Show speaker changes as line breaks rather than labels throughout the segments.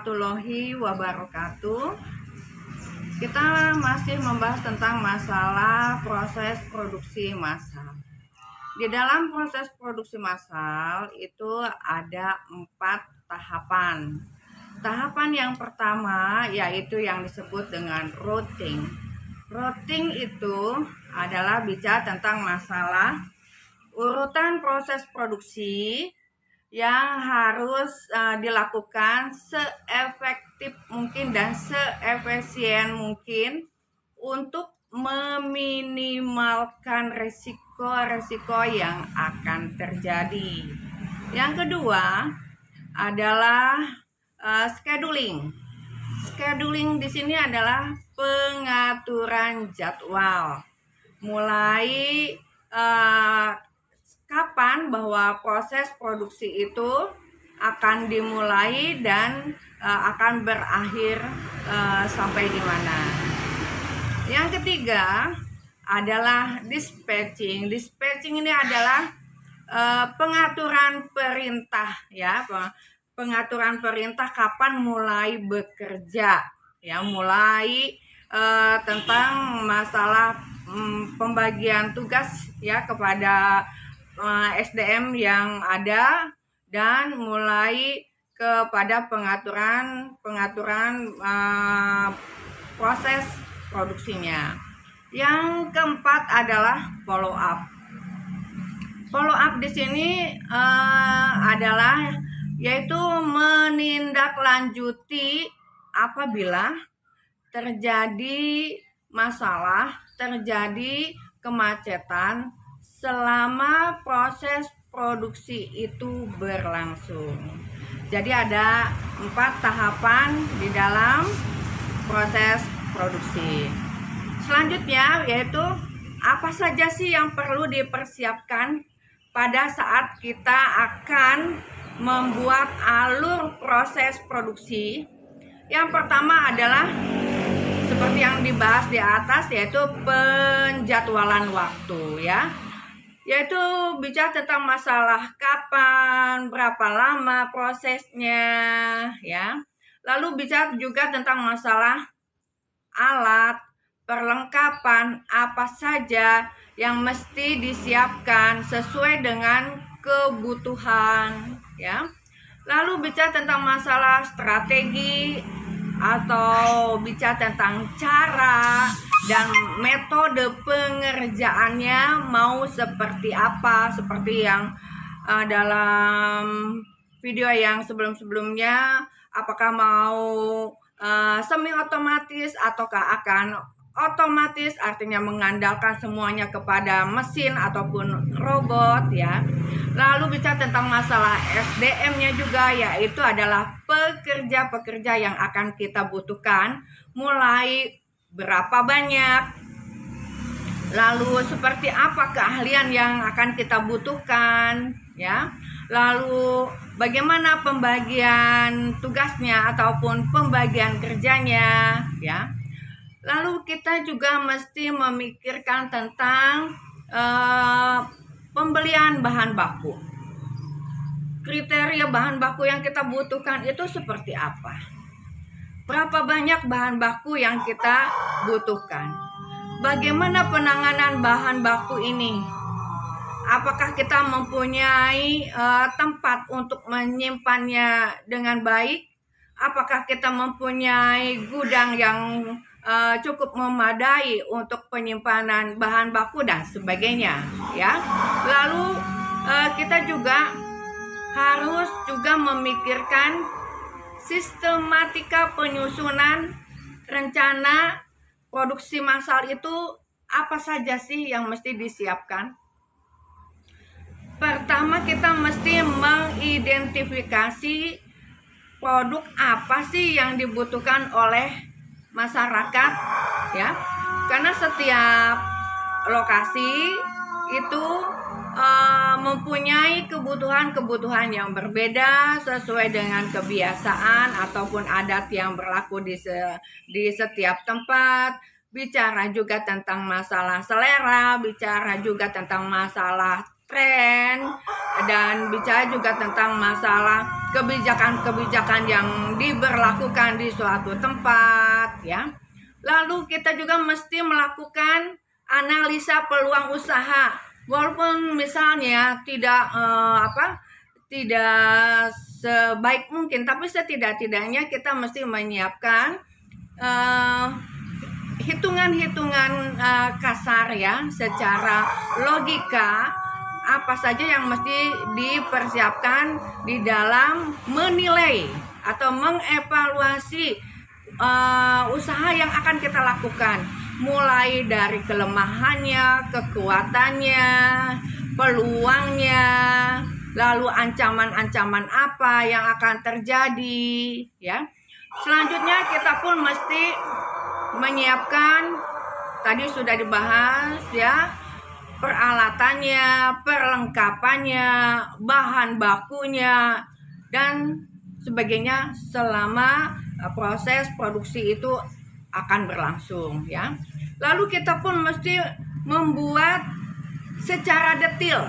warahmatullahi wabarakatuh. Kita masih membahas tentang masalah proses produksi massal. Di dalam proses produksi massal itu ada 4 tahapan. Tahapan yang pertama yaitu yang disebut dengan routing. Routing itu adalah bicara tentang masalah urutan proses produksi yang harus dilakukan seefektif mungkin dan seefisien mungkin untuk meminimalkan resiko-resiko yang akan terjadi. Yang kedua adalah scheduling. Scheduling di sini adalah pengaturan jadwal. Mulai kapan bahwa proses produksi itu akan dimulai dan akan berakhir sampai di mana. Yang ketiga adalah dispatching. Dispatching ini adalah pengaturan perintah ya, pengaturan perintah kapan mulai bekerja ya, mulai tentang masalah pembagian tugas ya kepada SDM yang ada dan mulai kepada pengaturan proses produksinya. Yang keempat adalah follow up. Follow up di sini adalah yaitu menindaklanjuti apabila terjadi masalah, terjadi kemacetan selama proses produksi itu berlangsung. Jadi ada 4 tahapan di dalam proses produksi. Selanjutnya yaitu apa saja sih yang perlu dipersiapkan pada saat kita akan membuat alur proses produksi. Yang pertama adalah seperti yang dibahas di atas yaitu penjadwalan waktu ya. Yaitu bicara tentang masalah kapan, berapa lama prosesnya ya. Lalu bicara juga tentang masalah alat, perlengkapan apa saja yang mesti disiapkan sesuai dengan kebutuhan ya. Lalu bicara tentang masalah strategi atau bicara tentang cara dan metode pengerjaannya mau seperti apa, seperti yang dalam video yang sebelum-sebelumnya, apakah mau semi otomatis ataukah akan otomatis, artinya mengandalkan semuanya kepada mesin ataupun robot ya. Lalu bicara tentang masalah SDM-nya juga, yaitu adalah pekerja-pekerja yang akan kita butuhkan, mulai berapa banyak, lalu seperti apa keahlian yang akan kita butuhkan ya, lalu bagaimana pembagian tugasnya ataupun pembagian kerjanya ya. Lalu kita juga mesti memikirkan tentang pembelian bahan baku. Kriteria bahan baku yang kita butuhkan itu seperti apa? Berapa banyak bahan baku yang kita butuhkan? Bagaimana penanganan bahan baku ini? Apakah kita mempunyai tempat untuk menyimpannya dengan baik? Apakah kita mempunyai gudang yang cukup memadai untuk penyimpanan bahan baku dan sebagainya ya. Lalu kita juga harus memikirkan sistematika penyusunan rencana produksi massal itu apa saja sih yang mesti disiapkan. Pertama kita mesti mengidentifikasi produk apa sih yang dibutuhkan oleh masyarakat ya. Karena setiap lokasi itu mempunyai kebutuhan yang berbeda sesuai dengan kebiasaan ataupun adat yang berlaku di setiap tempat. Bicara juga tentang masalah selera, bicara juga tentang masalah tren, dan bicara juga tentang masalah kebijakan-kebijakan yang diberlakukan di suatu tempat ya. Lalu kita juga mesti melakukan analisa peluang usaha. Walaupun misalnya tidak sebaik mungkin, tapi setidak-tidaknya kita mesti menyiapkan hitungan-hitungan kasar ya, secara logika apa saja yang mesti dipersiapkan di dalam menilai atau mengevaluasi usaha yang akan kita lakukan, mulai dari kelemahannya, kekuatannya, peluangnya, lalu ancaman-ancaman apa yang akan terjadi ya. Selanjutnya kita pun mesti menyiapkan, tadi sudah dibahas ya, peralatannya, perlengkapannya, bahan bakunya, dan sebagainya selama proses produksi itu akan berlangsung ya. Lalu kita pun mesti membuat secara detail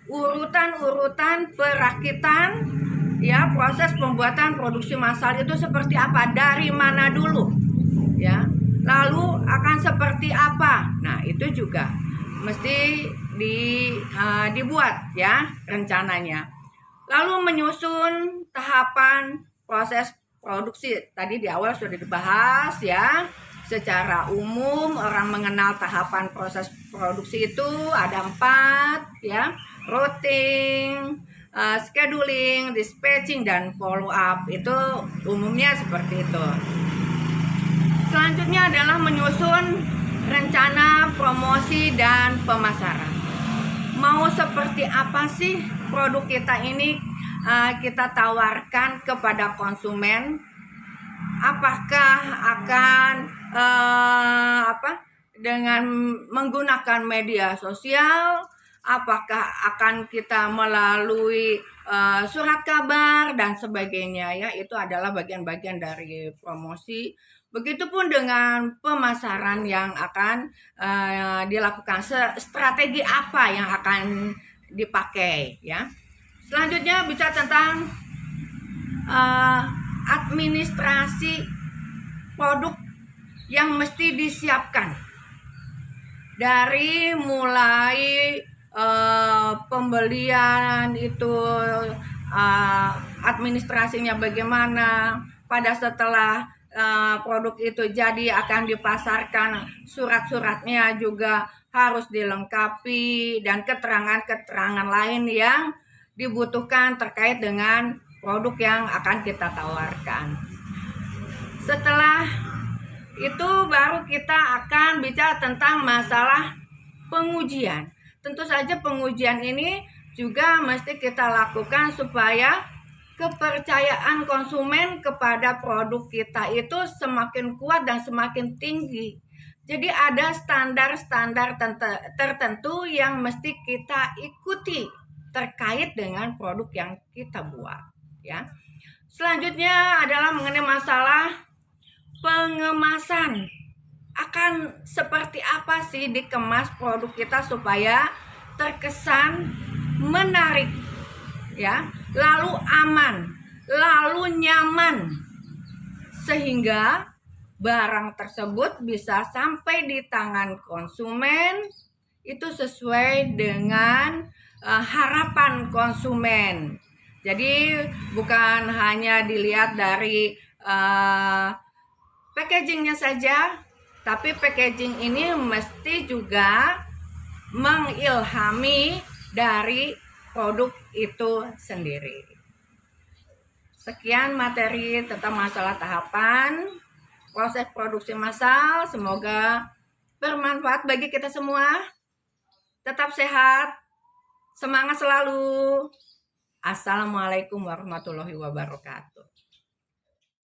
urutan-urutan perakitan ya, proses pembuatan produksi massal itu seperti apa, dari mana dulu ya, lalu akan seperti apa. Nah, itu juga mesti dibuat ya rencananya. Lalu menyusun tahapan proses produksi, tadi di awal sudah dibahas ya. Secara umum orang mengenal tahapan proses produksi itu ada 4 ya: routing, scheduling, dispatching, dan follow up. Itu umumnya seperti itu. Selanjutnya adalah menyusun rencana promosi dan pemasaran. Mau seperti apa sih produk kita ini kita tawarkan kepada konsumen? Apakah akan dengan menggunakan media sosial? Apakah akan kita melalui surat kabar dan sebagainya ya? Itu adalah bagian-bagian dari promosi. Begitupun dengan pemasaran yang akan dilakukan, strategi apa yang akan dipakai ya. Selanjutnya bicara tentang administrasi produk yang mesti disiapkan, dari mulai pembelian itu administrasinya bagaimana, pada setelah produk itu jadi akan dipasarkan, surat-suratnya juga harus dilengkapi, dan keterangan-keterangan lain yang dibutuhkan terkait dengan produk yang akan kita tawarkan. Setelah itu baru kita akan bicara tentang masalah pengujian. Tentu saja pengujian ini juga mesti kita lakukan supaya kepercayaan konsumen kepada produk kita itu semakin kuat dan semakin tinggi. Jadi ada standar-standar tertentu yang mesti kita ikuti terkait dengan produk yang kita buat ya. Selanjutnya adalah mengenai masalah pengemasan. Akan seperti apa sih dikemas produk kita supaya terkesan menarik ya, lalu aman, lalu nyaman, sehingga barang tersebut bisa sampai di tangan konsumen itu sesuai dengan harapan konsumen. Jadi bukan hanya dilihat dari packagingnya saja, tapi packaging ini mesti juga mengilhami dari produk itu sendiri. Sekian materi tentang masalah tahapan proses produksi massal. Semoga bermanfaat bagi kita semua. Tetap sehat, semangat selalu. Assalamualaikum warahmatullahi wabarakatuh.